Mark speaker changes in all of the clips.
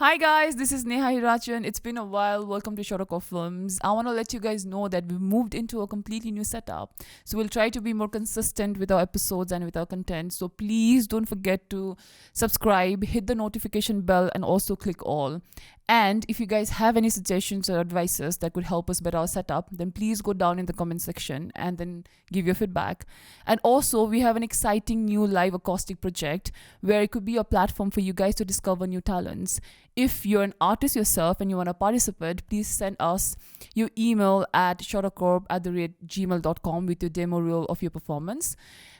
Speaker 1: Hi guys, this is Neha Hirachan. It's been a while. Welcome to Shutter Corp Films. I want to let you guys know that we've moved into a completely new setup. So we'll try to be more consistent with our episodes and with our content. So please don't forget to subscribe, hit the notification bell, and also click all. And if you guys have any suggestions or advices that could help us better our setup, then please go down in the comment section and then give your feedback. And also, we have an exciting new live acoustic project where it could be a platform for you guys to discover new talents. If you're an artist yourself and you want to participate, please send us your email at shuttercorp@gmail.com with your demo reel of your performance.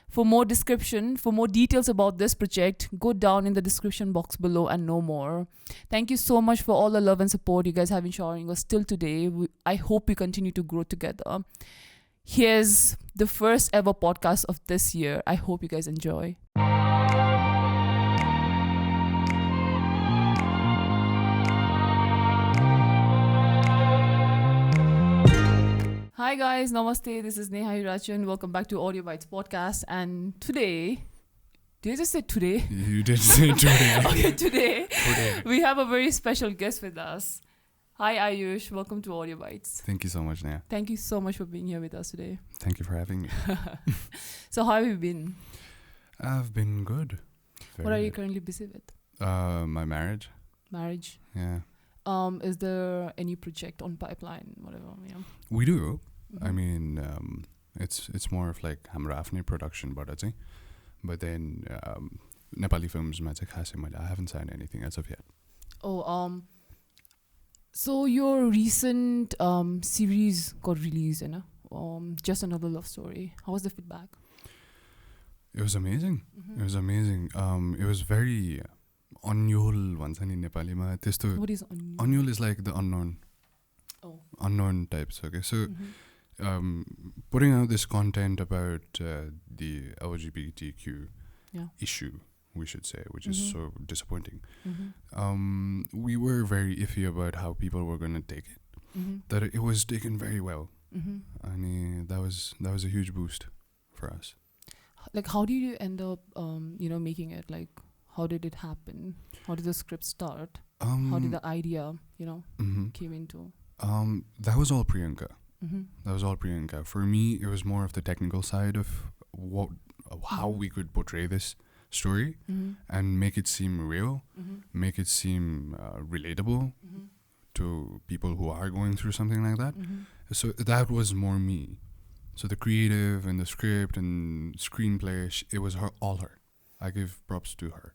Speaker 1: For more details about this project, go down in the description box below and know more. Thank you so much for all the love and support you guys have been showering us till today. I hope we continue to grow together. Here's the first ever podcast of this year. I hope you guys enjoy. Hi guys, namaste. This is Neha Hirachan. Welcome back to Audio Bites podcast. And today, did I just say today?
Speaker 2: You did say today.
Speaker 1: Okay, today we have a very special guest with us. Hi Ayush, welcome to Audio Bites.
Speaker 2: Thank you so much, Neha.
Speaker 1: Thank you so much for being here with us today.
Speaker 2: Thank you for having me.
Speaker 1: So how have you been?
Speaker 2: I've been good.
Speaker 1: What are you currently busy with?
Speaker 2: My marriage.
Speaker 1: Marriage.
Speaker 2: Yeah.
Speaker 1: Is there any project on pipeline? Whatever. Yeah.
Speaker 2: We do.
Speaker 1: Mm-hmm.
Speaker 2: I mean, it's more of like हाम्रो आफ्नै production बाट चाहिँ. But then Nepali films मा चाहिँ खासै मैले I haven't signed anything as of yet.
Speaker 1: Oh, so your recent series got released, you know? Just Another Love Story. How was the feedback?
Speaker 2: It was amazing.
Speaker 1: Mm-hmm.
Speaker 2: It was amazing. It was very अन्यल भन्छ नि नेपालीमा त्यस्तो.
Speaker 1: What is अन्यल?
Speaker 2: अन्यल is like the unknown.
Speaker 1: Oh.
Speaker 2: Unknown types. Okay, so.
Speaker 1: Mm-hmm.
Speaker 2: Putting out this content about the LGBTQ issue, we should say, which is so disappointing.
Speaker 1: Mm-hmm.
Speaker 2: We were very iffy about how people were going to take it.
Speaker 1: Mm-hmm.
Speaker 2: That it was taken very well.
Speaker 1: Mm-hmm.
Speaker 2: And that was a huge boost for us.
Speaker 1: Like, how did you end up, making it? Like, how did it happen? How did the script start? How did the idea, came into?
Speaker 2: That was all Priyanka.
Speaker 1: Mm-hmm.
Speaker 2: That was all Priyanka. For me, it was more of the technical side of how we could portray this story and make it seem real, make it seem relatable to people who are going through something like that. So that was more me. So the creative and the script and screenplay, it was all her. I give props to her.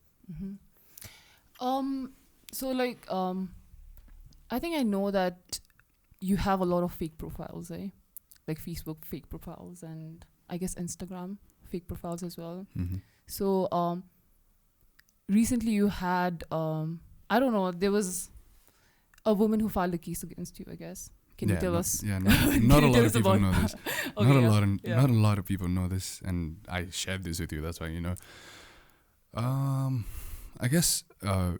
Speaker 1: So like, I think I know that you have a lot of fake profiles, eh? Like Facebook fake profiles and I guess Instagram fake profiles as well.
Speaker 2: Mm-hmm.
Speaker 1: So recently you had, I don't know, there was a woman who filed a case against you, I guess. Can you tell us?
Speaker 2: Yeah, not a lot of people know this.
Speaker 1: Okay,
Speaker 2: not a lot of people know this, and I shared this with you. That's why, I guess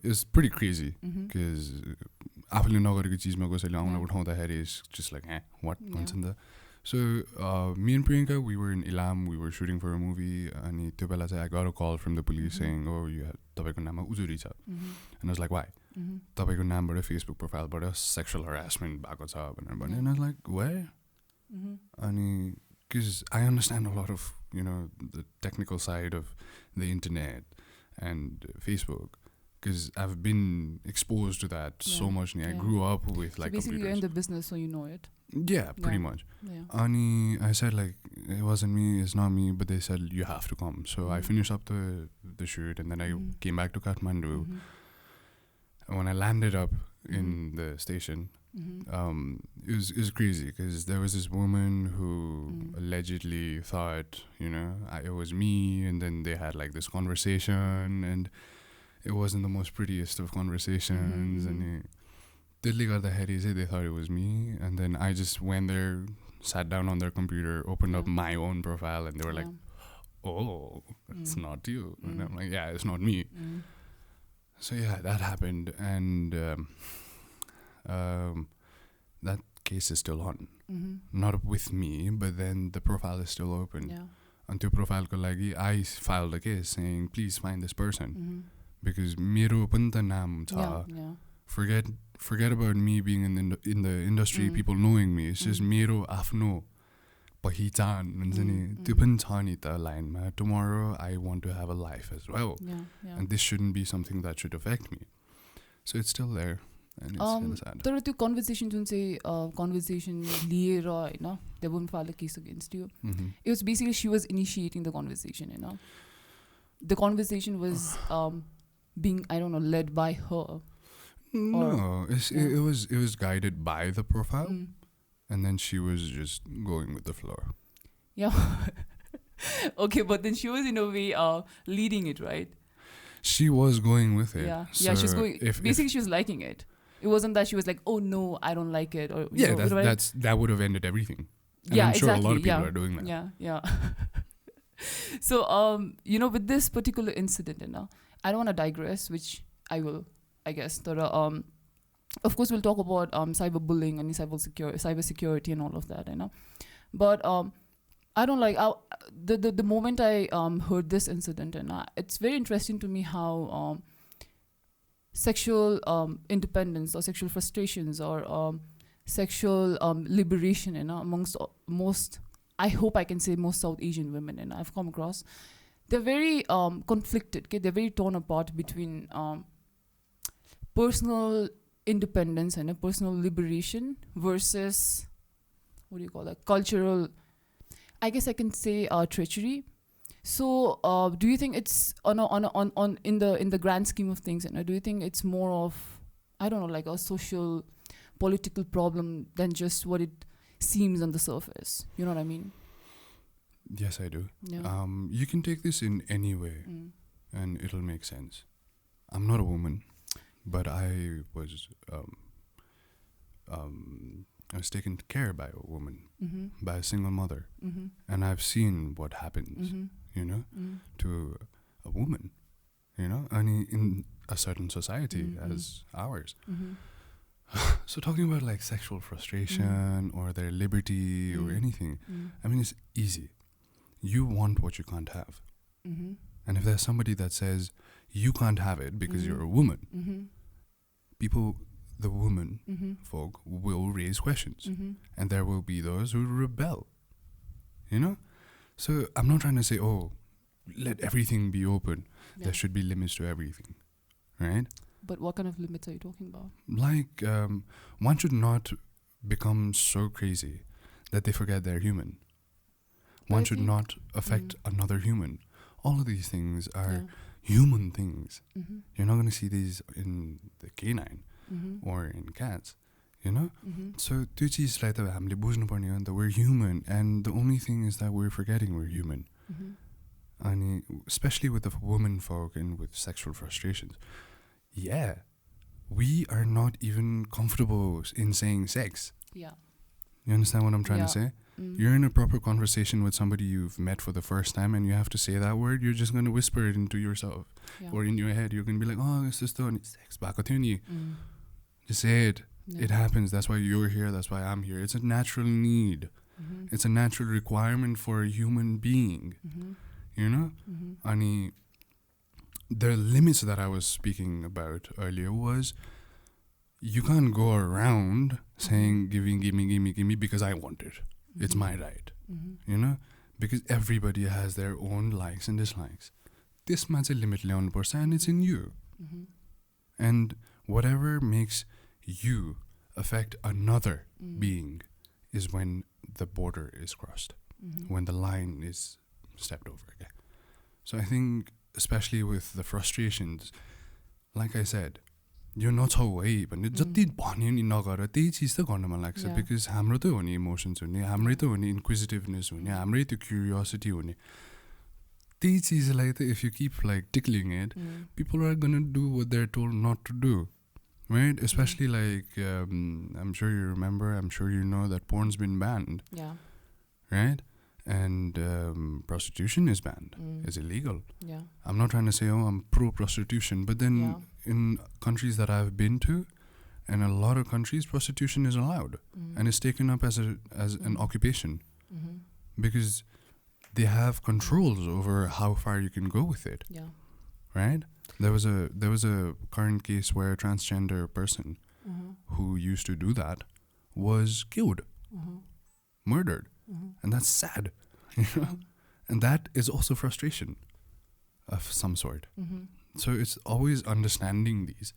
Speaker 2: it's pretty crazy because आफूले नगरेको चिजमा कसैले आउन उठाउँदाखेरि is just like what भन्छ नि त. So me and Priyanka, we were in Ilam, we were shooting for a movie, अनि त्यो बेला चाहिँ I got a call from the police saying, oh, तपाईको नाममा उजुरी छ. And I was like, why? तपाईको नामबाट Facebook profileबाट sexual harassment भएको छ भनेर भन्यो. And I was like, where? अनि because I understand a lot of, the technical side of the internet and Facebook. Because I've been exposed to that so much. I grew up with like
Speaker 1: so basically
Speaker 2: computers.
Speaker 1: You're in the business, so you know it.
Speaker 2: Yeah, pretty much.
Speaker 1: Yeah.
Speaker 2: And I said like, it wasn't me, it's not me, but they said you have to come. So I finished up the shoot and then I came back to Kathmandu. And when I landed up in the station, it was crazy because there was this woman who allegedly thought, it was me, and then they had like this conversation and it wasn't the most prettiest of conversations, and they thought it was me, and then I just went there, sat down on their computer, opened up my own profile, and they were like, oh, it's not you. And I'm like, yeah, it's not me. So yeah, that happened, and that case is still on. Not with me, but then the profile is still open. And त्यो profile ko lagi, I filed a case saying, please find this person. Because मेरो पनि त नाम छ forget about me being in the industry, people knowing me. It's just मेरो आफ्नो पहिचान हुन्छ नि त्यो पनि छ नि त लाइनमा. Tomorrow I want to have a life as well, and this shouldn't be something that should affect me. So it's still there, and it's kind of sad.
Speaker 1: तर त्यो कन्भर्सेसन जुन चाहिँ कन्भर्सेसन लिएर होइन the woman filed a case against you. It was basically she was initiating the conversation, you know. The conversation was being, I don't know, led by her.
Speaker 2: No, it was guided by the profile, and then she was just going with the flow.
Speaker 1: Yeah. Okay, but then she was in a way leading it, right?
Speaker 2: She was going with it.
Speaker 1: Yeah,
Speaker 2: so
Speaker 1: she's going. Basically, she was liking it. It wasn't that she was like, "Oh no, I don't like it," or
Speaker 2: that would have ended everything. And
Speaker 1: yeah,
Speaker 2: I'm sure
Speaker 1: exactly.
Speaker 2: A lot of people are doing that.
Speaker 1: Yeah. So you know, with this particular incident, you know, I don't want to digress, which I will, I guess. But of course, we'll talk about cyberbullying and cybersecurity and all of that, you know. But I don't like the moment I heard this incident, and it's very interesting to me how sexual independence or sexual frustrations or sexual liberation, you know, amongst most, I hope I can say most South Asian women, and I've come across, they're very conflicted. Okay? They're very torn apart between personal independence and personal liberation versus, what do you call that, cultural, I guess I can say treachery. So do you think it's in the grand scheme of things, you know, do you think it's more of, I don't know, like a social political problem than just what it seems on the surface? You know what I mean?
Speaker 2: Yes, I do.
Speaker 1: Yeah.
Speaker 2: You can take this in any way, and it'll make sense. I'm not a woman, but I was taken care by a woman, by a single mother, and I've seen what happens, you know, to a woman, you know, and in a certain society as ours. So talking about like sexual frustration or their liberty or anything, I mean, it's easy. You want what you can't have. And if there's somebody that says you can't have it because you're a woman, people, the woman folk will raise questions, and there will be those who rebel, you know. So I'm not trying to say, oh, let everything be open. There should be limits to everything, right?
Speaker 1: But what kind of limits are you talking about?
Speaker 2: Like, one should not become so crazy that they forget they're human. One should not affect another human. All of these things are human things. You're not going to see these in the canine or in cats, you know? So, two cheese like that, we're human, and the only thing is that we're forgetting we're human. And especially with the women folk and with sexual frustrations. Yeah, we are not even comfortable in saying sex.
Speaker 1: Yeah.
Speaker 2: You understand what I'm trying to say? You're in a proper conversation with somebody you've met for the first time, and you have to say that word. You're just going to whisper it into yourself or in your head. You're going to be like, oh, it's just sex. Just say it. It happens. That's why you're here. That's why I'm here. It's a natural need. It's a natural requirement for a human being. You know? And the limits that I was speaking about earlier was you can't go around saying give me because I want it. It's my right. You know? Because everybody has their own likes and dislikes. This much a limit and it's in you. And whatever makes you affect another being is when the border is crossed, when the line is stepped over. Okay? So I think, especially with the frustrations, like I said, you're not so way, but it's just because hamro to oni emotions hune, hamro to oni inquisitiveness hune, hamro to curiosity hune. If you keep like tickling it, people are gonna do what they're told not to do, right? Especially like I'm sure you remember, I'm sure you know that porn's been banned, right? And prostitution is banned. It's illegal. I'm not trying to say, oh, I'm pro-prostitution, but then in countries that I've been to, and a lot of countries, prostitution is allowed, and it's taken up as an occupation, because they have controls over how far you can go with it, right? There was a current case where a transgender person who used to do that was killed, murdered, and that's sad, you know. And that is also frustration of some sort. So it's always understanding these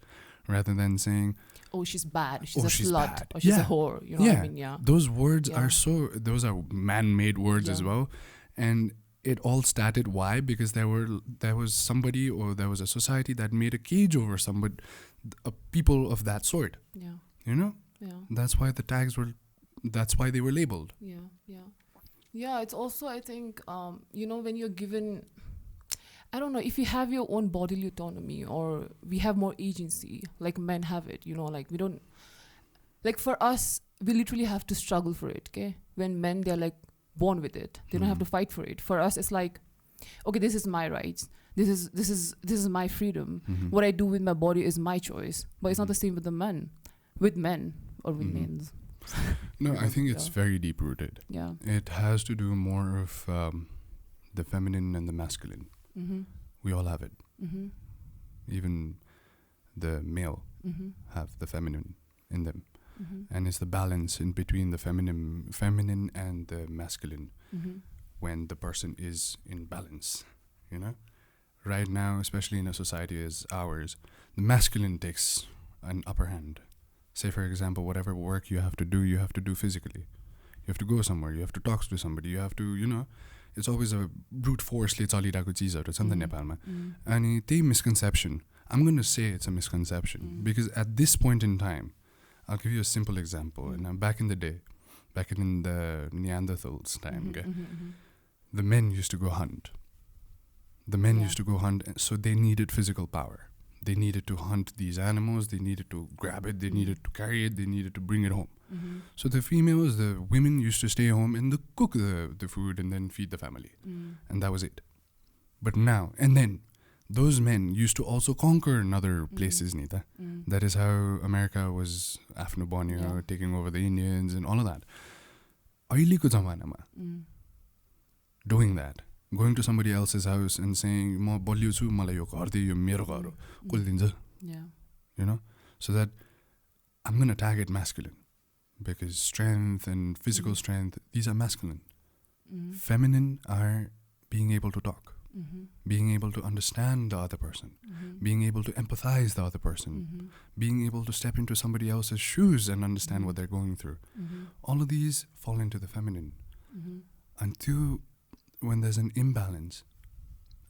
Speaker 2: rather than saying,
Speaker 1: oh, she's bad, she's
Speaker 2: oh,
Speaker 1: a
Speaker 2: she's
Speaker 1: slut,
Speaker 2: bad.
Speaker 1: or she's
Speaker 2: Yeah.
Speaker 1: a whore, you know what I mean? Yeah.
Speaker 2: Those words
Speaker 1: Yeah.
Speaker 2: those are man-made words as
Speaker 1: Yeah.
Speaker 2: well. And it all started why? Because there was somebody, or there was a society that made a cage over somebody, people of that sort.
Speaker 1: Yeah.
Speaker 2: You know?
Speaker 1: Yeah.
Speaker 2: That's why that's why they were labeled.
Speaker 1: Yeah. Yeah. Yeah, it's also, I think, you know, when you're given, I don't know, if you have your own bodily autonomy, or we have more agency, like men have it, you know, like we don't, like for us, we literally have to struggle for it, okay? When men, they're like born with it. They don't have to fight for it. For us, it's like, okay, this is my rights. This is my freedom. What I do with my body is my choice. But it's not the same with men or with men.
Speaker 2: No, I think it's very deep rooted.
Speaker 1: Yeah.
Speaker 2: It has to do more of the feminine and the masculine. We all have it. Even the male have the feminine in them. And it's the balance in between the feminine and the masculine when the person is in balance, you know? Right now, especially in a society as ours, the masculine takes an upper hand. Say, for example, whatever work you have to do physically. You have to go somewhere, you have to talk to somebody, you have to, you know, it's always a brute force le chaliरहेको चिजहरु छ नि त नेपालमा. अनि त्यही misconception, I'm going to say it's a misconception because at this point in time, I'll give you a simple example. And back in the day, back in the Neanderthals time, the men used to go hunt. The men used to go hunt, so they needed physical power. They needed to hunt these animals, they needed to grab it, they needed to carry it, they needed to bring it home. So the females, the women used to stay home and cook the food and then feed the family. And that was it. But now, and then, those men used to also conquer other places, Nita. That is how America was Afno Borneo, taking over the Indians and all of that. Ahileको जमानामा, doing that, going to somebody else's house and saying, म बलियो छु, मलाई यो घर दे, यो मेरो घर हो, कसले दिन्छ? You know? So that I'm going to tag it masculine. Because strength and physical strength, these are masculine. Feminine are being able to talk. Being able to understand the other person, being able to empathize the other person, being able to step into somebody else's shoes and understand what they're going through. All of these fall into the feminine. Until when there's an imbalance,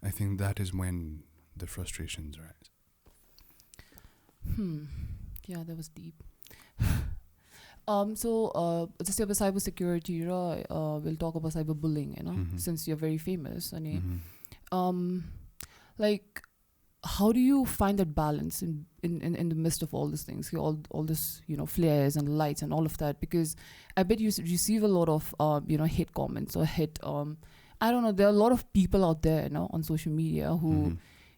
Speaker 2: I think that is when the frustrations rise.
Speaker 1: Yeah, that was deep. So just about cybersecurity, we'll talk about cyberbullying, you know, since you're very famous. Like, how do you find that balance in the midst of all these things, all this, you know, flares and lights and all of that? Because I bet you receive a lot of you know, hate comments or hate I don't know, there are a lot of people out there, you know, on social media who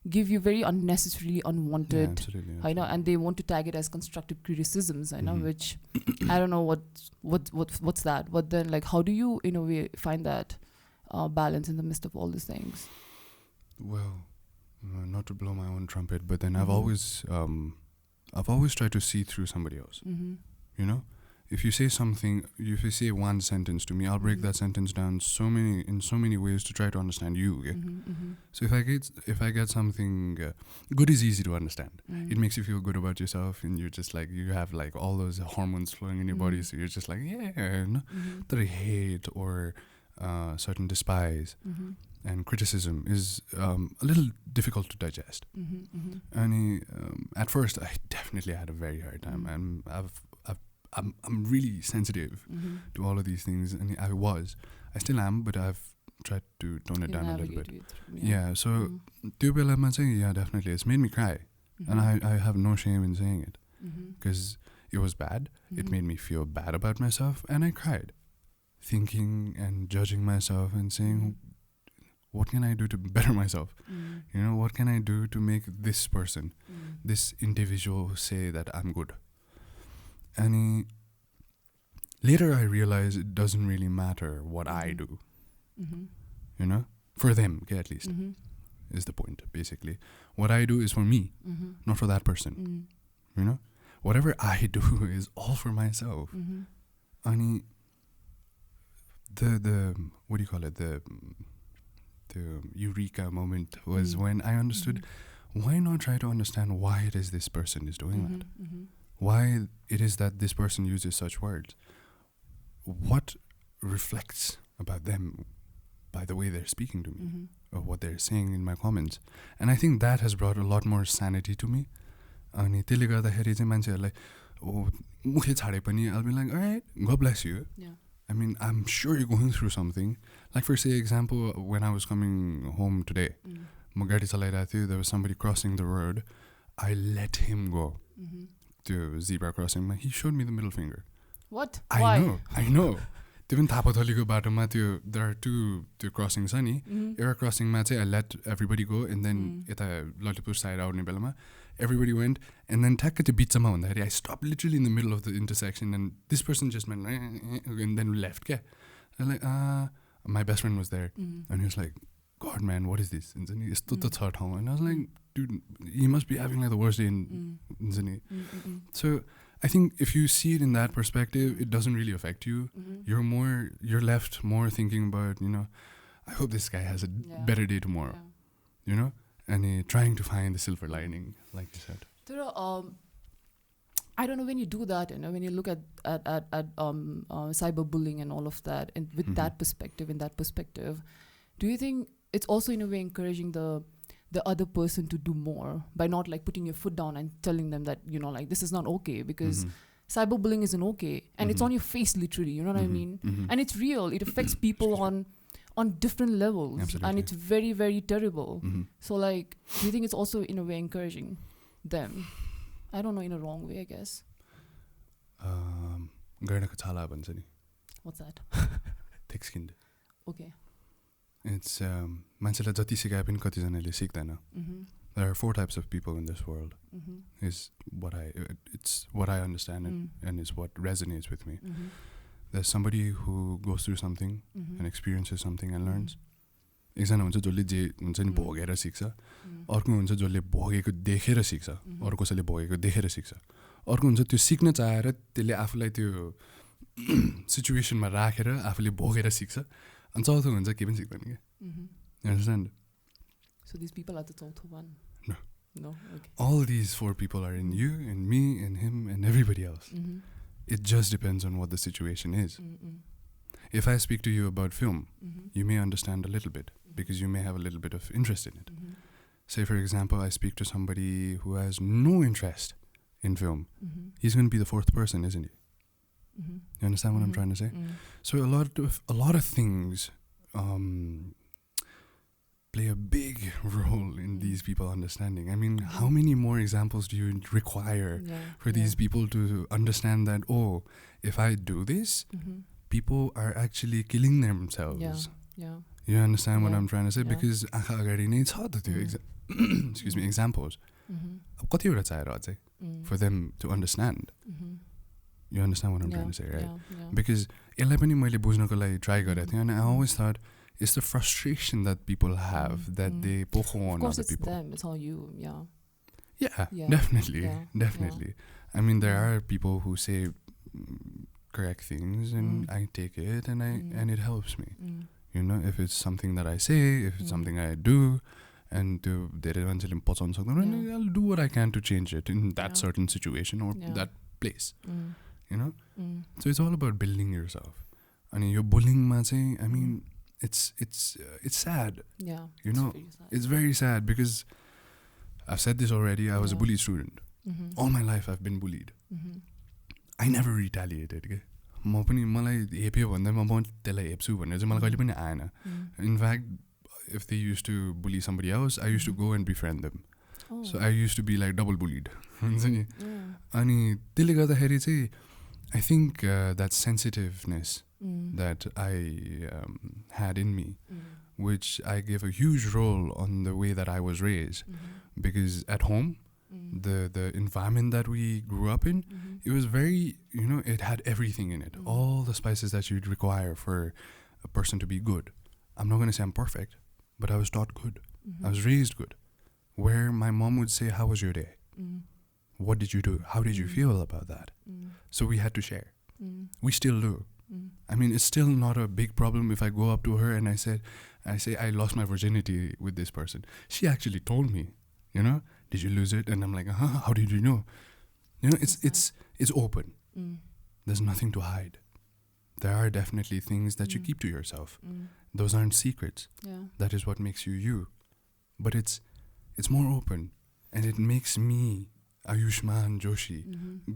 Speaker 1: give you very unnecessarily unwanted,
Speaker 2: Absolutely.
Speaker 1: I know, and they want to tag it as constructive criticisms, I know, which I don't know what's that. But then, like, how do you, in a way, find that balance in the midst of all these things?
Speaker 2: Well, not to blow my own trumpet, but then I've always tried to see through somebody else. You know, if you say something, if you say one sentence to me, I'll break that sentence down in so many ways to try to understand you. Okay? So if I get something good is easy to understand. It makes you feel good about yourself, and you're just like, you have like all those hormones flowing in your body, so you're just like, yeah, no? That I hate or certain despise and criticism is a little difficult to digest. And at first, I definitely had a very hard time, and I'm really sensitive to all of these things, and I still am, but I've tried to tone it down a little bit. So definitely, it's made me cry, and I have no shame in saying it, because it was bad. It made me feel bad about myself, and I cried, thinking and judging myself and saying, what can I do to better myself? You know, what can I do to make this person, this individual, say that I'm good? And later I realized it doesn't really matter what I do, you know, for them, at least. is the point, basically. What I do is for me, not for that person. You know? Whatever I do is all for myself. Ani the what do you call it? The eureka moment was when I understood why not try to understand why it is this person is doing that? Why it is that this person uses such words? What reflects about them by the way they're speaking to me or what they're saying in my comments? And I think that has brought a lot more sanity to me. अनि त्यसले गर्दाखेरि चाहिँ मान्छेहरूलाई मुखे छाडे पनि I'll be like, alright, God bless you. I mean, I'm sure you're going through something. Like for say example, when I was coming home today, म गाडी चलाइरहेको थियो, there was somebody crossing the road. I let him go to zebra crossing. He showed me the middle finger.
Speaker 1: What?
Speaker 2: I
Speaker 1: Why?
Speaker 2: know. त्यो पनि थापाथलीको बाटोमा त्यो there are two त्यो crossing छ नि, एउटा क्रसिङमा चाहिँ I let everybody go and then यता ललितपुर साइड आउने बेलामा everybody went and then ठ्याक्क त्यो बिचमा हुँदाखेरि I stopped literally in the middle of the intersection and this person just went and then left क्या. I'm like my best friend was there and he was like, God man, what is this? यस्तो त छ ठाउँ. And I was like, dude, he must be having like the worst day in So I think if you see it in that perspective, it doesn't really affect you. You're left more thinking about, you know, I hope this guy has a better day tomorrow. You know? And trying to find the silver lining, like you said.
Speaker 1: I don't know, when you do that, you know, when you look at cyberbullying and all of that, and with that perspective, do you think it's also in a way encouraging the other person to do more by not like putting your foot down and telling them that, you know, like this is not okay, because cyberbullying isn't okay and it's on your face literally, you know what I mean? And it's real. It affects people on different levels.
Speaker 2: Absolutely.
Speaker 1: And it's very, very terrible. So like, do you think it's also in a way encouraging them? I don't know, in a wrong way, I guess.
Speaker 2: गर्नको छाला भन्छ नि.
Speaker 1: What's that?
Speaker 2: Thick skinned.
Speaker 1: Okay.
Speaker 2: It's मान्छेलाई जति सिकाए पनि कतिजनाले सिक्दैन. There are 4 types of people in this world. It's what I understand and is what resonates with me. There's somebody who goes through something and experiences something and learns. एकजना हुन्छ जसले जे हुन्छ नि भोगेर सिक्छ, अर्को हुन्छ जसले भोगेको देखेर सिक्छ, अरू कसैले भोगेको देखेर सिक्छ, अर्को हुन्छ त्यो सिक्न चाहेर त्यसले आफूलाई त्यो सिचुएसनमा राखेर आफूले भोगेर सिक्छ, अनि चौथो हुन्छ के पनि सिक्दैन क्या. You understand?
Speaker 1: So these people are the fourth one? No? Okay.
Speaker 2: All these 4 people are in you, in me, in him, and everybody else. It just depends on what the situation is. If I speak to you about film, you may understand a little bit because you may have a little bit of interest in it. Say, for example, I speak to somebody who has no interest in film. He's going to be the 4th person, isn't he? You understand what I'm trying to say? So a lot of things play a big role in these people understanding. I mean, how many more examples do you require for these people to understand that, oh, if I do this, people are actually killing themselves. You understand what I'm trying to say? Because आँखा अगाडि नै छ त त्यो excuse me, examples. अब कतिवटा चाहिएर अझै for them to understand. You understand what I'm trying to say, right? Because यसलाई पनि मैले बुझ्नको लागि try गरेको थिएँ, and I always thought it's the frustration that people have that they poke on other people.
Speaker 1: Of course, it's them. It's all you.
Speaker 2: Yeah, definitely. I mean, there are people who say correct things, and I take it, and it helps me. You know, if it's something that I say, if it's something I do, and I'll do what I can to change it in that certain situation or that place. You know, so it's all about building yourself. And your bullying, I mean, it's sad. You know, it's very sad because I've said this already. I was a bullied student. All my life I've been bullied. I never retaliated. Okay? म पनि मलाई हेप्यो भन्दैमा म त्यसलाई हेप्छु भनेर चाहिँ मलाई कहिले पनि आएन. In fact, if they used to bully somebody else, I used to go and befriend them. So I used to be like double bullied. हुन्छ नि. अनि त्यसले गर्दाखेरि चाहिँ I think that sensitiveness that I had in me, which I gave a huge role on the way that I was raised, because at home, the environment that we grew up in, it was very, you know, it had everything in it, all the spices that you'd require for a person to be good. I'm not going to say I'm perfect, but I was taught good. I was raised good. Where my mom would say, how was your day? What did you do? How did you feel about that? So we had to share. We still do. I mean, it's still not a big problem if I go up to her and I say, I lost my virginity with this person. She actually told me, you know, did you lose it? And I'm like, how did you know? You know, it's open. There's nothing to hide. There are definitely things that you keep to yourself. Those aren't secrets.
Speaker 1: Yeah.
Speaker 2: That is what makes you you. But it's more open, and it makes me, Ayushman Joshi,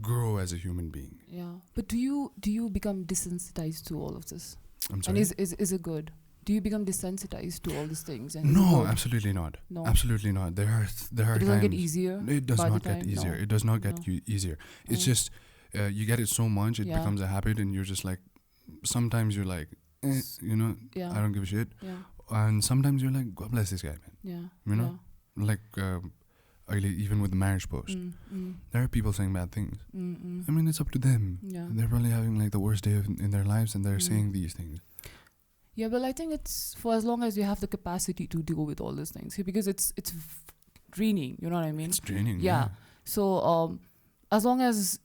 Speaker 2: grow as a human being.
Speaker 1: Yeah. But do you become desensitized to all of this?
Speaker 2: I'm sorry?
Speaker 1: And is it good? Do you become desensitized to all these things? And
Speaker 2: No, absolutely not.
Speaker 1: No.
Speaker 2: Absolutely not. There are
Speaker 1: It
Speaker 2: times.
Speaker 1: doesn't get easier.
Speaker 2: It does
Speaker 1: by
Speaker 2: not
Speaker 1: the
Speaker 2: get
Speaker 1: time?
Speaker 2: easier.
Speaker 1: No.
Speaker 2: It does not get
Speaker 1: No.
Speaker 2: you easier. It's just you get it so much, it
Speaker 1: Yeah.
Speaker 2: becomes a habit, and you're just like, sometimes you're like, you know,
Speaker 1: Yeah.
Speaker 2: I don't give a shit.
Speaker 1: Yeah.
Speaker 2: And sometimes you're like, God bless this guy, man.
Speaker 1: Yeah.
Speaker 2: You know? Like, even with the marriage post, there are people saying bad things. I mean, it's up to them.
Speaker 1: Yeah.
Speaker 2: They're probably having like the worst day in their lives, and they're saying these things.
Speaker 1: Yeah, well, I think it's for as long as you have the capacity to deal with all these things, because it's draining. You know what I mean?
Speaker 2: It's draining.
Speaker 1: Yeah. So as long as,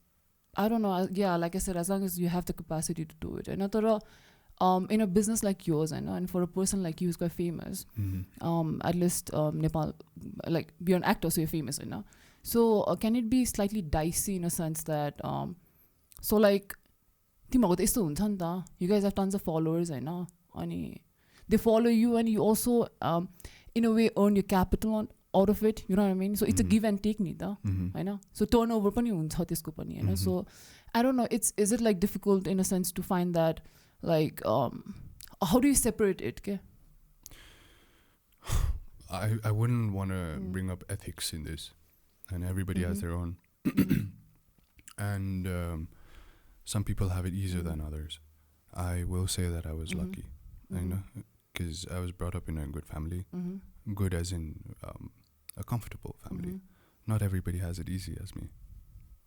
Speaker 1: I don't know, like I said, as long as you have the capacity to do it. And I thought, in a business like yours, I know, and for a person like you who's quite famous, at least Nepal, like you're an actor, so you're famous, I know. So can it be slightly dicey in a sense that, so like, you guys have tons of followers, I know, and they follow you, and you also, in a way, earn your capital out of it. You know what I mean? So it's a give and take, I know. So turnover pani huncha त्यसको pani, you know. So I don't know. Is it like difficult in a sense to find that, like, how do you separate it? Okay?
Speaker 2: I wouldn't want to bring up ethics in this, and everybody has their own. And some people have it easier than others. I will say that I was lucky, you know, because I was brought up in a good family. Good as in a comfortable family. Not everybody has it easy as me.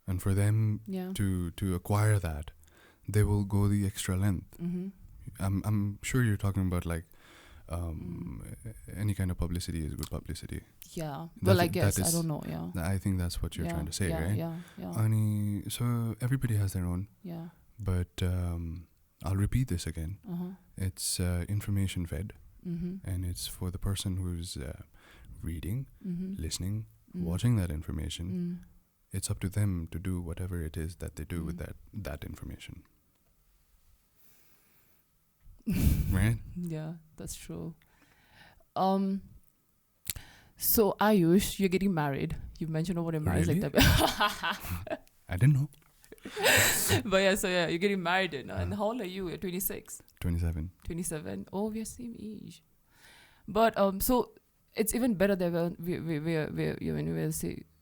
Speaker 2: And for them to acquire that, they will go the extra length. I'm sure you're talking about like any kind of publicity is good publicity.
Speaker 1: Yeah. Well, I guess. I don't know. Yeah.
Speaker 2: I think that's what you're trying to say, right?
Speaker 1: Yeah.
Speaker 2: So everybody has their own.
Speaker 1: Yeah.
Speaker 2: But I'll repeat this again. It's information fed. And it's for the person who's reading, listening, watching that information. It's up to them to do whatever it is that they do with that information. Right?
Speaker 1: Yeah, that's true. So Ayush, you're getting married. You mentioned about your marriage
Speaker 2: Really?
Speaker 1: like that.
Speaker 2: I didn't know.
Speaker 1: But you're getting married, you know. And how old are you? You're 26.
Speaker 2: 27.
Speaker 1: 27. Oh, we're same age. But so it's even better that we're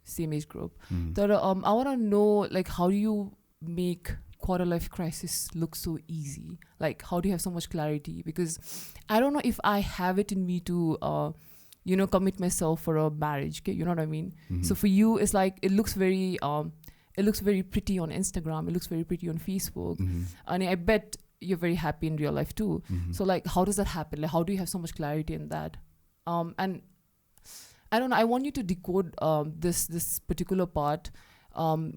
Speaker 1: same age group. That I want to know, like, how do you make quarter life crisis look so easy? Like, how do you have so much clarity? Because I don't know if I have it in me to commit myself for a marriage. Okay? You know what I mean? So for you, it's like it looks very pretty on Instagram. It looks very pretty on Facebook. And I bet you're very happy in real life too. So like, how does that happen? Like, how do you have so much clarity in that? And I don't know, I want you to decode this particular part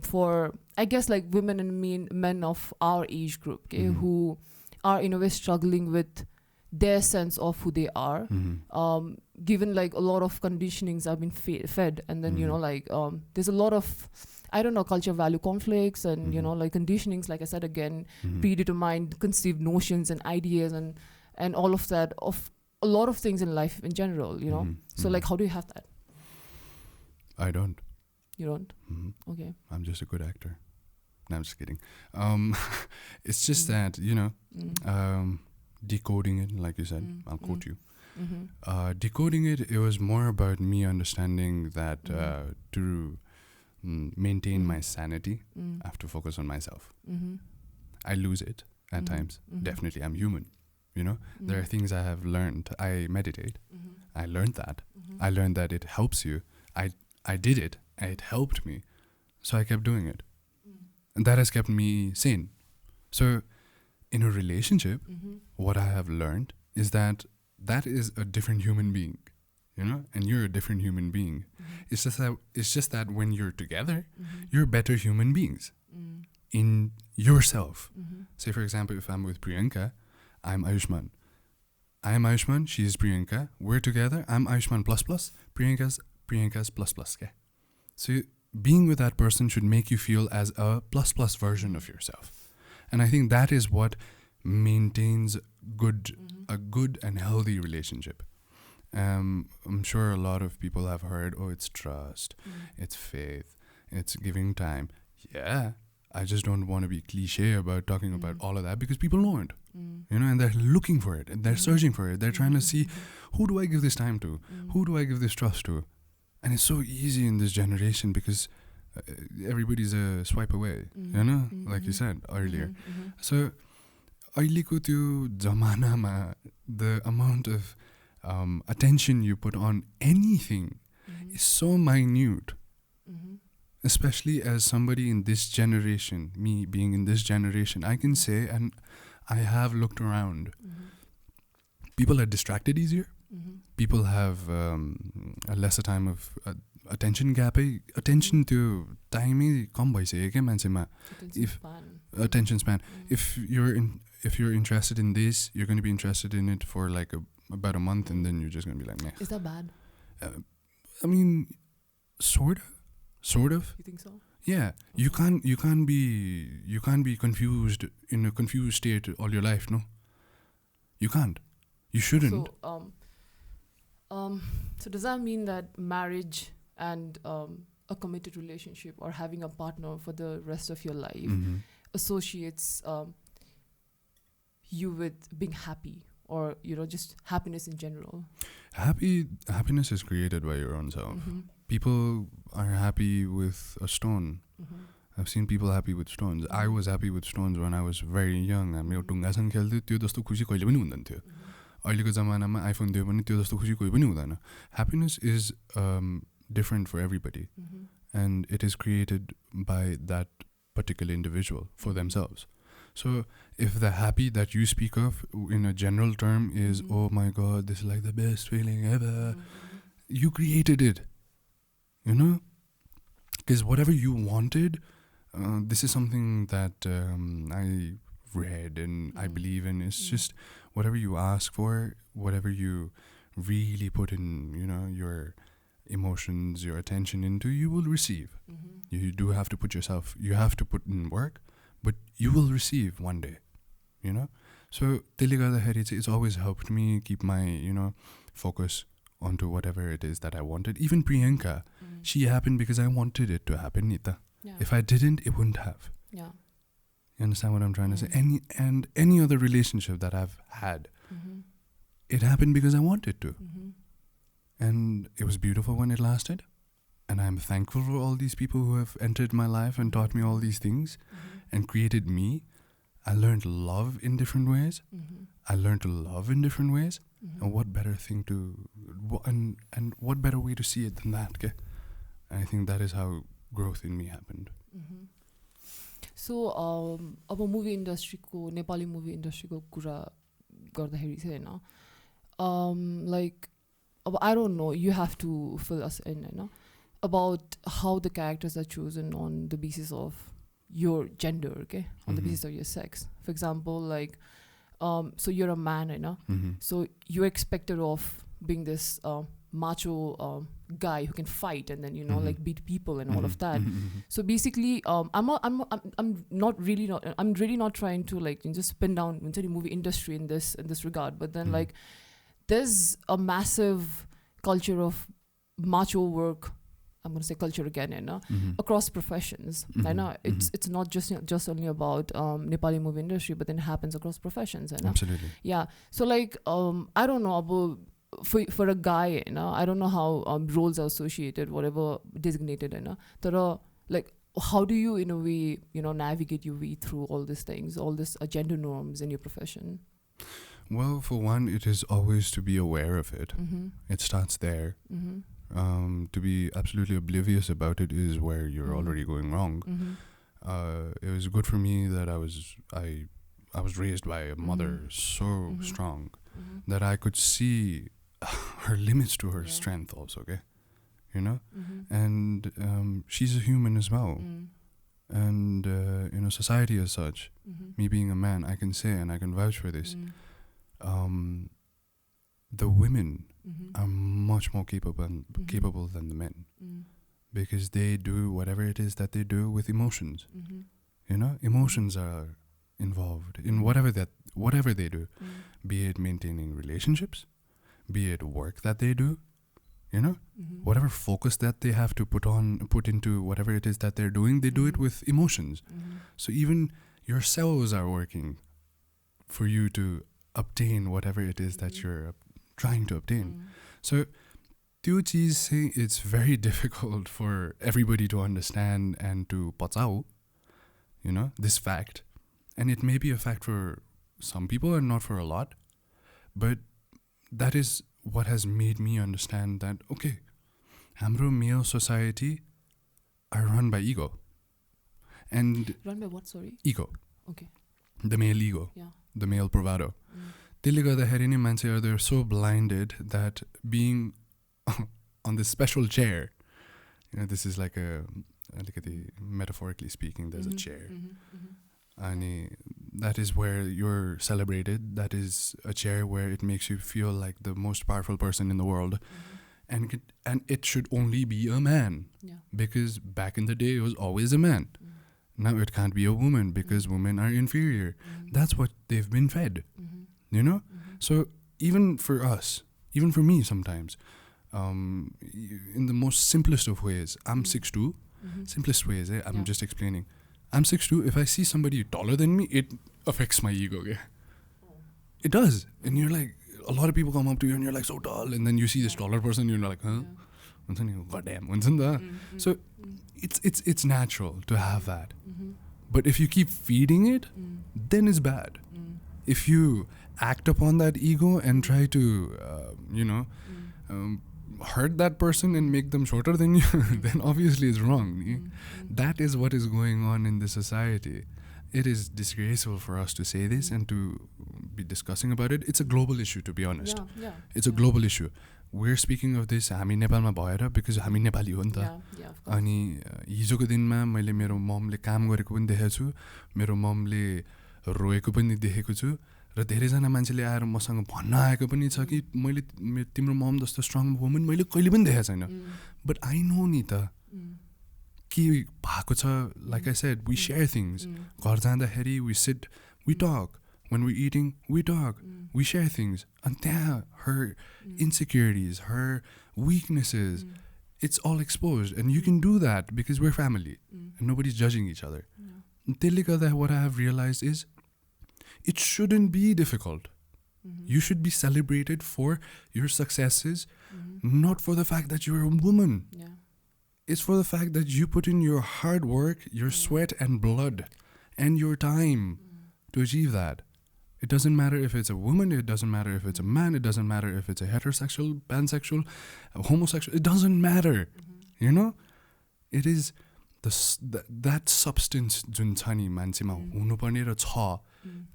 Speaker 1: for, I guess, like women and men of our age group, okay, who are in a way struggling with their sense of who they are, given like a lot of conditionings have been fed, and then there's a lot of, I don't know, culture value conflicts and like conditionings, like I said again, predetermined conceived notions and ideas and all of that, of a lot of things in life in general, so like, how do you have that?
Speaker 2: I don't.
Speaker 1: You don't? Okay.
Speaker 2: I'm just a good actor. No, I'm just kidding. It's just that, decoding it, like you said, I'll quote you. Decoding it was more about me understanding that to maintain my sanity, I have to focus on myself. I lose it at times. Definitely, I'm human. There are things I have learned. I meditate. I learned that. I learned that it helps you. I did it, and it helped me. So I kept doing it. And that has kept me sane. So in a relationship, what I have learned is that is a different human being. you know, and you're a different human being. It's just that when you're together, you're better human beings in yourself. Say for example, if I'm with Priyanka, I'm Ayushman. I am Ayushman, she is Priyanka. We're together, I'm Ayushman plus plus, Priyanka's plus plus. Okay? So being with that person should make you feel as a plus plus version of yourself. And I think that is what maintains a good and healthy relationship. I'm sure a lot of people have heard, oh, it's trust, it's faith, it's giving time. Yeah, I just don't want to be cliche about talking about all of that because people know it, you know, and they're looking for it, and they're searching for it. They're trying to see, who do I give this time to? Who do I give this trust to? And it's so easy in this generation because everybody's a swipe away, you know, like you said earlier. So, अहिलेको त्यो जमानामा the amount of attention you put on anything is so minute. Especially as somebody in this generation, me being in this generation, I can say, and I have looked around, people are distracted easier. People have a lesser time of attention gap. Attention to time kam bhaisakyo ke manchema. Attention span. If you're interested in this, you're going to be interested in it for like about a month, and then you're just going to be like, meh.
Speaker 1: Is that bad?
Speaker 2: I mean, sort of.
Speaker 1: You think so?
Speaker 2: Yeah, you can't be confused in a confused state all your life. No, you can't. You shouldn't.
Speaker 1: So does that mean that marriage and a committed relationship or having a partner for the rest of your life associates you with being happy, or just happiness in general?
Speaker 2: Happiness is created by your own self. People are happy with a stone. I've seen people happy with stones. I was happy with stones when I was very young. मेरो ढुङ्गासँग खेल्थ्यो, त्यो जस्तो खुसी कहिले पनि हुँदैन थियो. अहिलेको जमानामा आइफोन दियो भने त्यो जस्तो खुसी कोही पनि हुँदैन. Happiness is different for everybody, and it is created by that particular individual for themselves. So if the happy that you speak of in a general term is, oh my God, this is like the best feeling ever, you created it, you know? Because whatever you wanted, this is something that I read and I believe in. It's just whatever you ask for, whatever you really put in, your emotions, your attention into, you will receive. You do have to you have to put in work, but you will receive one day, So it's always helped me keep my, focus onto whatever it is that I wanted. Even Priyanka, she happened because I wanted it to happen, Nita. Yeah. If I didn't, it wouldn't have.
Speaker 1: Yeah.
Speaker 2: You understand what I'm trying to say? Any other relationship that I've had, it happened because I wanted to. And it was beautiful when it lasted. And I'm thankful for all these people who have entered my life and taught me all these things and created me. I learned love in different ways. I learned to love in different ways. And what better thing and what better way to see it than that? Okay? And I think that is how growth in me happened.
Speaker 1: So, अब movie इन्डस्ट्रीको Nepali movie इन्डस्ट्रीको कुरा गर्दाखेरि चाहिँ हैन, like अब I don't know, you have to fill us in, Hahn, about how the characters are chosen on the basis of your gender, okay, on the basis of your sex. For example, like so you're a man, Hahn, so you're expected of being this macho guy who can fight and then like beat people and all of that. So basically I'm really not trying to like just spin down into the movie industry in this regard, but then like there's a massive culture of macho work. I'm going to say culture again, across professions. I know it's not just only about Nepali movie industry, but then it happens across professions.
Speaker 2: Absolutely.
Speaker 1: Yeah. So like I don't know about for a guy, I don't know how roles are associated, whatever designated, like how do you in a way navigate your way through all these things, all these gender norms in your profession?
Speaker 2: Well, for one, it is always to be aware of it. It starts there. To be absolutely oblivious about it is where you're already going wrong. It was good for me that I was raised by a mother so strong that I could see her limits to her
Speaker 1: Yeah.
Speaker 2: strength also, okay? You know?
Speaker 1: Mhm.
Speaker 2: And she's a human as well.
Speaker 1: Mm.
Speaker 2: And, you know, society as such,
Speaker 1: Mhm.
Speaker 2: me being a man, I can say and I can vouch for this,
Speaker 1: Mm.
Speaker 2: the women
Speaker 1: Mhm.
Speaker 2: are much more capable
Speaker 1: Mhm.
Speaker 2: capable than the men,
Speaker 1: Mm.
Speaker 2: because they do whatever it is that they do with emotions.
Speaker 1: Mhm.
Speaker 2: You know, emotions are involved in whatever they do,
Speaker 1: Mm.
Speaker 2: be it maintaining relationships, be it work that they do, you know,
Speaker 1: Mhm.
Speaker 2: whatever focus that they have to put into whatever it is that they're doing, they do it with emotions.
Speaker 1: Mhm.
Speaker 2: So even yourselves are working for you to obtain whatever it is that you're trying to obtain.
Speaker 1: Mm.
Speaker 2: So त्यो चीज चाहिँ it's very difficult for everybody to understand and to पचाऊ, you know, this fact. And it may be a fact for some people and not for a lot, but that is what has made me understand that, okay, हाम्रो male society are run by ego. And
Speaker 1: Run by what? Sorry.
Speaker 2: ego,
Speaker 1: Okay.
Speaker 2: the male ego,
Speaker 1: Yeah.
Speaker 2: the male bravado.
Speaker 1: Mm.
Speaker 2: त्यसले गर्दाखेरि नि मान्छेहरू they're so blinded that being on this special chair, you know, this is like metaphorically speaking, there's a chair. And that is where you're celebrated. That is a chair where it makes you feel like the most powerful person in the world. And it should only be a man.
Speaker 1: Yeah.
Speaker 2: Because back in the day, it was always a man. Now it can't be a woman because women are inferior. That's what they've been fed. You know? So even for us, even for me sometimes, in the most simplest of ways, I'm 6'2". Simplest ways, I'm just explaining. I'm 6'2". If I see somebody taller than me, it affects my ego. Yeah? It does. And you're like, a lot of people come up to you and you're like, so tall. And then you see this taller person, you're like, huh? God damn. So it's natural to have that. But if you keep feeding it, then it's bad. If you act upon that ego and try to, hurt that person and make them shorter than you, then obviously it's wrong. That is what is going on in the society. It is disgraceful for us to say this and to be discussing about it. It's a global issue, to be honest. It's a global issue. We're speaking of this हामी नेपालमा भएर because हामी नेपाली हो नि त. अनि हिजोको दिनमा मैले मेरो ममले काम गरेको पनि देखेको छु, मेरो ममले रोएको पनि देखेको छु, र धेरैजना मान्छेले आएर मसँग भन्न आएको पनि छ कि मैले तिम्रो मम जस्तो स्ट्रङ वुमन मैले कहिले पनि देखेको छैन. बट आई नो नि त के भएको छ. Like I said, we share things. घर जाँदाखेरि we sit, we talk. When we're eating, we talk. We share things. And त्यहाँ her insecurities, her weaknesses, it's all exposed. And you can do that because we're family. And nobody's judging each other. त्यसले गर्दा what I have realized is, it shouldn't be difficult. You should be celebrated for your successes, not for the fact that you're a woman. It's for the fact that you put in your hard work, your sweat and blood, and your time to achieve that. It doesn't matter if it's a woman, it doesn't matter if it's a man, it doesn't matter if it's a heterosexual, pansexual, homosexual, it doesn't matter. You know? It is that substance जुन छ नि मान्छेमा हुनुपर्ने र छ,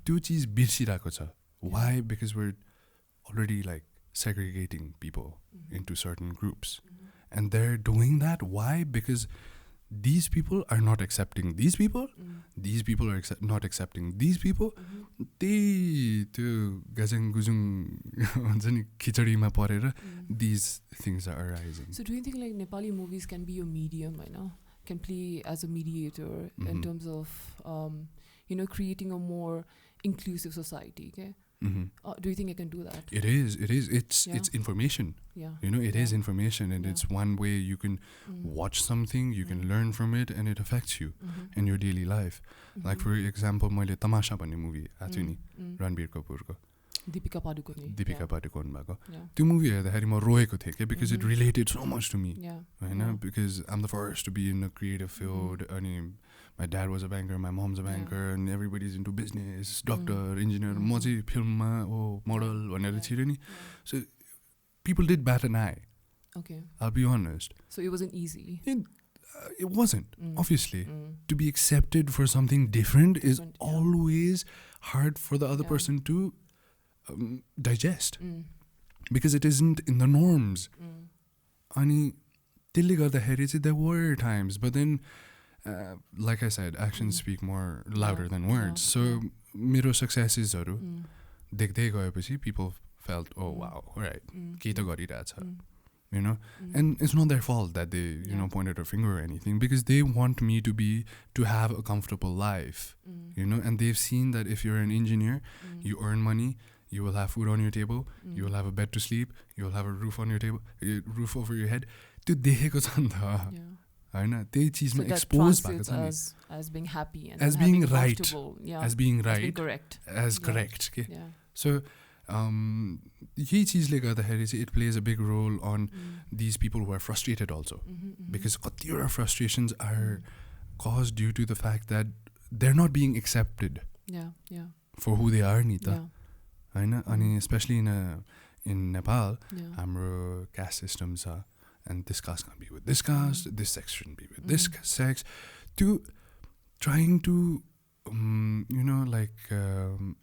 Speaker 2: त्यो चिज बिर्सिरहेको छ. Why? Because we're already like segregating people into certain groups. And they're doing that. Why? Because these people are not accepting these people. These people are not accepting these people. त्यो गजङ गुजुङ हुन्छ नि खिचडीमा परेर these things are arising.
Speaker 1: So do you think like Nepali movies can be a medium, can play as a mediator in terms of creating a more inclusive society? Okay. Do you think I can do that?
Speaker 2: It is. It's information. It is information, and it's one way you can watch something, you can learn from it, and it affects you in your daily life. Like for example, मैले तमाशा भन्ने movie आएको थियो नि, Ranbir कपुरको,
Speaker 1: Deepika Padukone
Speaker 2: भएको. त्यो movie हेर्दाखेरि म रोएको थिएँ के, because it related so much to me. Because I'm the first to be in a creative field. अनि my dad was a banker, my mom's a banker, and everybody's into business, doctor, engineer. म चाहिँ फिल्ममा model भनेर छिर्यो नि. So people did bat an eye.
Speaker 1: Okay.
Speaker 2: I'll be honest.
Speaker 1: So it wasn't easy.
Speaker 2: It wasn't, obviously. To be accepted for something different is always hard for the other person to digest. because it isn't in the norms. Ani त्यसले गर्दाखेरि चाहिँ there were times, but then like I said, actions speak more louder than words. So मेरो successesहरू देख्दै गएपछि people felt, oh wow, right, केही त गरिरहेछ, you know. And it's not their fault that they you know pointed a finger or anything, because they want me to have a comfortable life, you know. And they've seen that if you're an engineer, you earn money, you will have food on your table, you will have a bed to sleep, you will have a roof on your table, roof over your head. त्यो देखेको छ नि त हैन, त्यही चीजमा expose भएको छ नि,
Speaker 1: as being happy and
Speaker 2: as being right,
Speaker 1: as being
Speaker 2: correct, as correct के. So यही चीजले गर्दाखेरि चाहिँ it plays a big role on these people who are frustrated also, because कतिवटा frustrations are caused due to the fact that they're not being accepted for who they are नि त हैन. अनि especially in Nepal, हाम्रो caste system छ, and this caste can't be with this caste, this sex shouldn't be with this sex, to trying to you know, like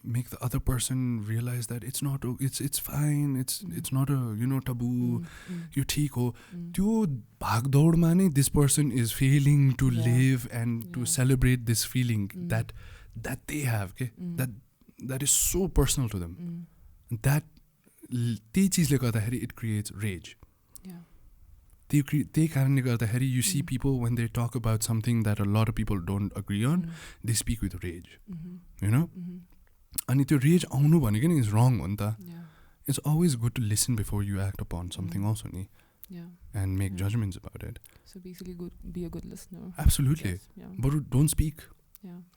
Speaker 2: make the other person realize that it's not, it's fine, it's not a, you know, taboo, you theek ho. त्यो भागदौडमा नै this person is failing to live and to celebrate this feeling that they have, okay? that is so personal to them, that त्यही चीजले गर्दाखेरि it creates rage. त्यही कारणले गर्दाखेरि you see people when they talk about something that a lot of people don't agree on, they speak with rage, you know. अनि त्यो rage आउनु भनेको नि is wrong हो नि त. It's always good to listen before you act upon something also ni, and make judgments about it.
Speaker 1: So basically be a good listener.
Speaker 2: Absolutely. But don't speak.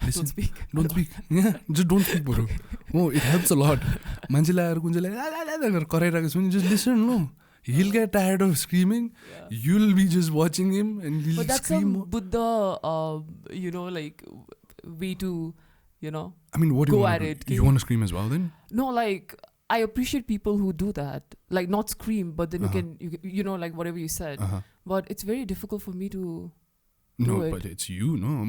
Speaker 2: Listen. Don't speak. Yeah, just don't speak, bro. Oh, it helps a lot. मान्छेले आएर कुन्छले कराइरहेको छ भने just listen, no. He'll get tired of screaming. You'll be just watching him and he'll scream. But that's some
Speaker 1: Buddha, you know, like way to, you know,
Speaker 2: I mean, what do
Speaker 1: go
Speaker 2: you
Speaker 1: at
Speaker 2: want
Speaker 1: it.
Speaker 2: Do? You want to scream as well then?
Speaker 1: No, like I appreciate people who do that. Like not scream, but then you know, like whatever you said. But it's very difficult for me to do it.
Speaker 2: But it's you, no.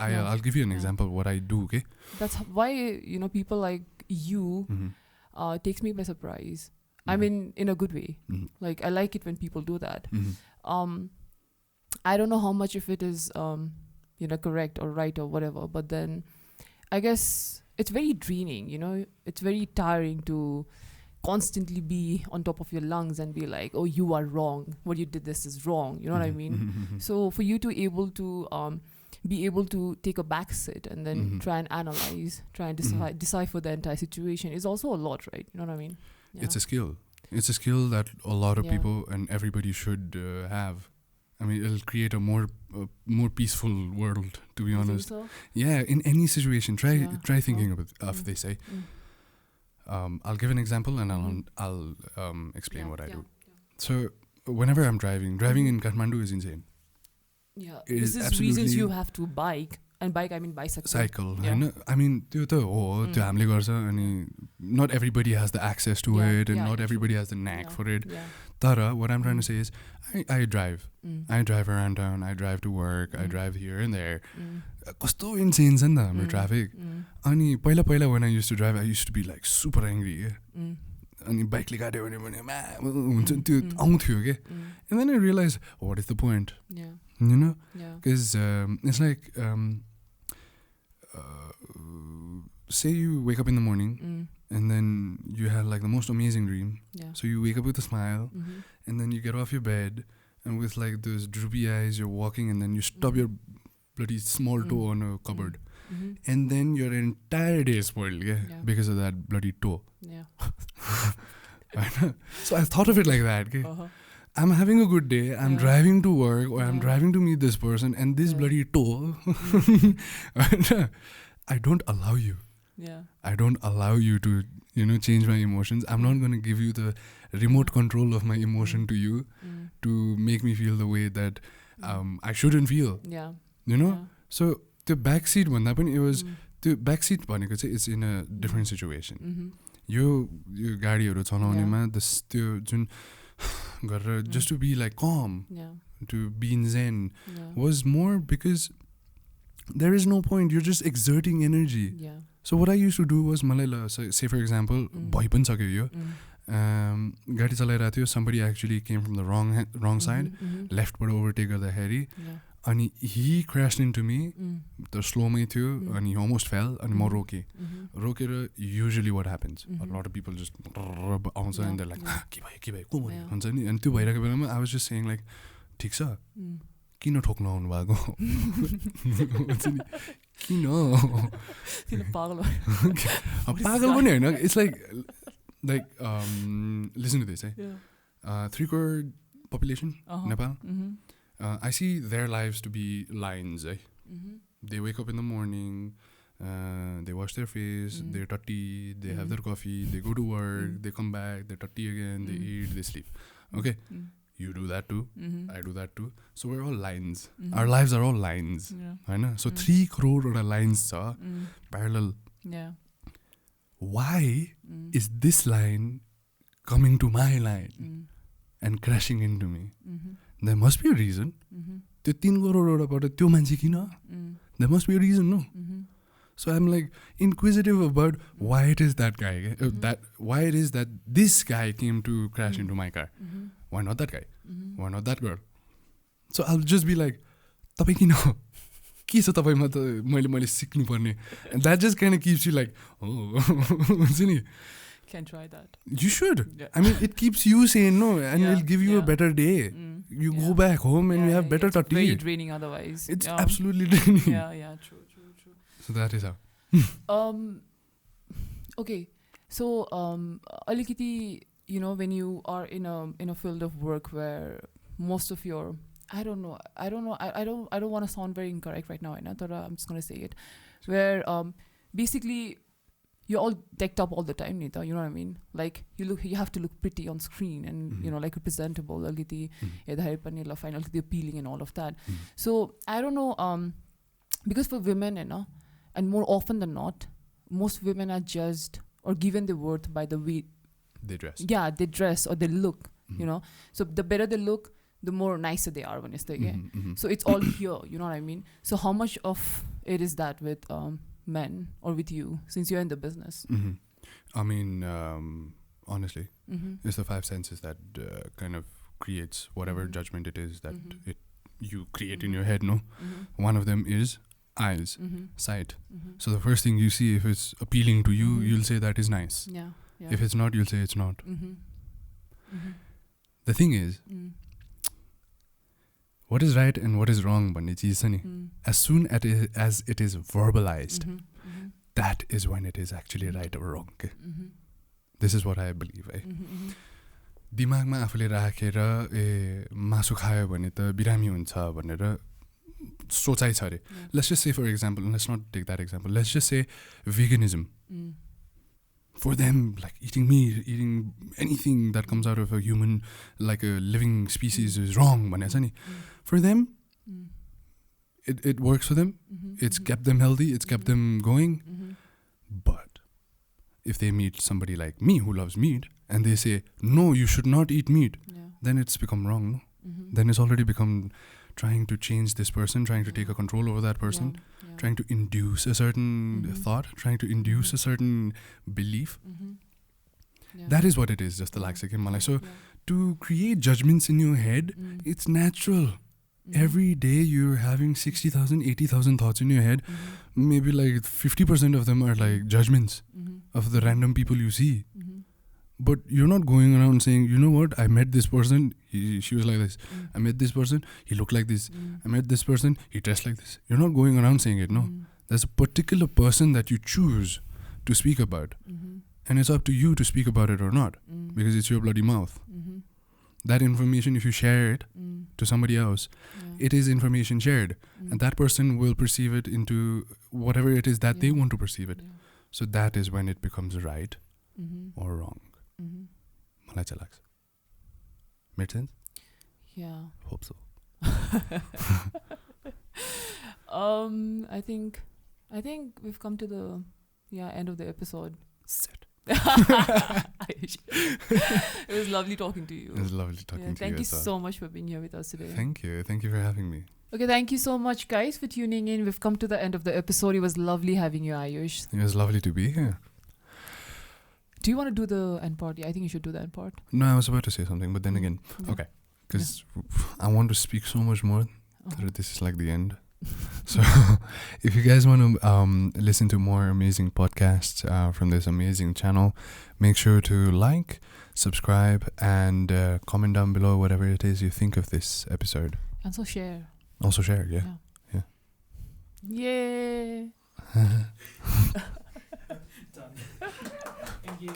Speaker 2: I'll give you an example of what I do, okay?
Speaker 1: That's why, you know, people like you takes me by surprise. I mean, in a good way. Like, I like it when people do that. I don't know how much of it is, you know, correct or right or whatever. But then, I guess it's very draining, you know. It's very tiring to constantly be on top of your lungs and be like, oh, you are wrong. What you did this is wrong. You know what I mean? So, for you to be able to take a back sit and then try and analyze, try and decipher the entire situation is also a lot, right? You know what I mean? Yeah.
Speaker 2: It's a skill. It's a skill that a lot of people and everybody should have. I mean, it'll create a more peaceful world, to be honest.
Speaker 1: Think so?
Speaker 2: Yeah, in any situation, try thinking of they say. I'll give an example and I'll explain what I do. So whenever I'm driving in Kathmandu is insane.
Speaker 1: Yeah, this is reasons you have to bike. And bike, I mean bicycle.
Speaker 2: Cycle. Yeah. I mean, त्यो त हो, त्यो हामीले गर्छ, अनि not everybody has the access to it, and not everybody has the knack for it. Tara, what I'm trying to say is, I drive. I drive around town, I drive to work, I drive here and there. कस्तो insane छ नि त हाम्रो traffic. अनि पहिला when I used to drive, I used to be like super angry. अनि बाइकले काट्यो भने हुन्छ त्यो आउँथ्यो के. And then I realized, what is the point? You know? Because it's like, say you wake up in the morning and then you have like the most amazing dream. So you wake up with a smile and then you get off your bed and with like those droopy eyes you're walking and then you stub your bloody small toe on a cupboard. And then your entire day is spoiled because of that bloody toe. So I thought of it like that. I'm having a good day, I'm driving to work or I'm driving to meet this person and this bloody toe, I don't allow you. I don't allow you to, you know, change my emotions. I'm not going to give you the remote control of my emotion to you to make me feel the way that I shouldn't feel. You know? So the backseat one happened, it was the backseat भनेको चाहिँ it's in a different situation. यो गाडीहरु चलाउनेमा त्यो जुन गरेर just to be like calm, to be in zen was more because there is no point, you're just exerting energy. So what I used to do was say for example bhai पनि सक्यो यो गाडी चलाइरहेको थियो, somebody actually came from the wrong side, leftबाट overtake गर्दाखेरि अनि he crashed into me, the slowमै थियो अनि he almost fell अनि म रोकेर usually what happens, a lot of people just आउँछ and they're like के भयो को भन्यो हुन्छ नि, अनि त्यो भइरहेको बेलामा I was just saying like ठिक छ किन ठोक्न आउनु भएको हुन्छ नि किन पागल पनि होइन, it's like listen to this, 3 crore population Nepal. I see their lives to be lines. They wake up in the morning, they wash their face, they're tutty, they have their coffee, they go to work, they come back, they're tutty again, they eat, they sleep. Okay, you do that too, I do that too. So we're all lines. Our lives are all lines. I know. So 3 crore lines are parallel.
Speaker 1: Yeah.
Speaker 2: Why is this line coming to my line and crashing into me? There must be a reason. त्यो 3 करोडबाट त्यो मान्छे किन? There must be a reason, no? So I'm like inquisitive about why it is that guy, why it is that this guy came to crash into my car. Why not that guy? Why not that girl? So I'll just be like, तपाईँ किन? के छ तपाईँमा त मैले सिक्नु पर्ने? And that just kind of keeps you like, oh, हुन्छ नि?
Speaker 1: Can try that.
Speaker 2: You should. Yeah. I mean, it keeps you sane, no? And it'll give you a better day. You go back home and you have better tati.
Speaker 1: It's very draining otherwise.
Speaker 2: It's absolutely draining.
Speaker 1: Yeah, true.
Speaker 2: So that is how.
Speaker 1: Okay. So, alikiti, you know, when you are in a field of work where most of your, I don't know, I don't want to sound very incorrect right now, but I'm just going to say it, where basically you're all decked up all the time, Nita, you know what I mean? Like, you have to look pretty on screen and, you know, like presentable, appealing and all of that. So, I don't know, because for women, and more often than not, most women are judged or given their worth by the way
Speaker 2: they dress.
Speaker 1: Yeah, they dress or they look, you know. So, the better they look, the more nicer they are when it's there. So, it's all here, you know what I mean? So, how much of it is that with men or with you, since you're in the business?
Speaker 2: I mean, honestly, it's the 5 senses that kind of creates whatever judgment it is that you create in your head, no? One of them is eyes, sight. So the first thing you see, if it's appealing to you, you'll say that is nice.
Speaker 1: Yeah.
Speaker 2: If it's not, you'll say it's not. The thing is, what is right and what is wrong, as soon as it is verbalized, that is when it is actually right or wrong. Okay? This is what I believe. दिमागमा आफूले राखेर मासु खायो भने त बिरामी हुन्छ भनेर सोचाइ छ अरे. Let's just say, for example, let's not take that example, let's just say veganism. For them, like eating meat, eating anything that comes out of a human, like a living species, is wrong. For them, it works for them. It's kept them healthy. It's kept them going. But if they meet somebody like me who loves meat and they say, no, you should not eat meat, then it's become wrong. No? Then it's already become trying to change this person, trying to take a control over that person, trying to induce a certain thought, trying to induce a certain belief. That is what it is, just the laxative malai. So to create judgments in your head, it's natural. Every day you're having 60,000, 80,000 thoughts in your head. Maybe like 50% of them are like judgments of the random people you see. But you're not going around saying, you know what, I met this person, she was like this. I met this person, he looked like this. I met this person, he dressed like this. You're not going around saying it, no. There's a particular person that you choose to speak about. And it's up to you to speak about it or not. Because it's your bloody mouth. That information, if you share it to somebody else, it is information shared. And that person will perceive it into whatever it is that they want to perceive it. So that is when it becomes right or wrong. Malai chai लाग्छ. Made sense?
Speaker 1: Yeah.
Speaker 2: Hope so.
Speaker 1: I think we've come to the end of the episode.
Speaker 2: Set.
Speaker 1: It was lovely talking to you.
Speaker 2: It was lovely talking to you.
Speaker 1: Thank you so much for being here with us today.
Speaker 2: Thank you. Thank you for having me.
Speaker 1: Okay, thank you so much, guys, for tuning in. We've come to the end of the episode. It was lovely having you, Ayush.
Speaker 2: It was lovely to be here.
Speaker 1: Do you want to do the end part? Yeah, I think you should do the end part.
Speaker 2: No, I was about to say something, but then again, okay, because I want to speak so much more that this is like the end. So if you guys want to listen to more amazing podcasts from this amazing channel, make sure to like, subscribe, and comment down below whatever it is you think of this episode.
Speaker 1: And so share.
Speaker 2: Also share, yeah.
Speaker 1: Yay!
Speaker 3: Done. Thank you.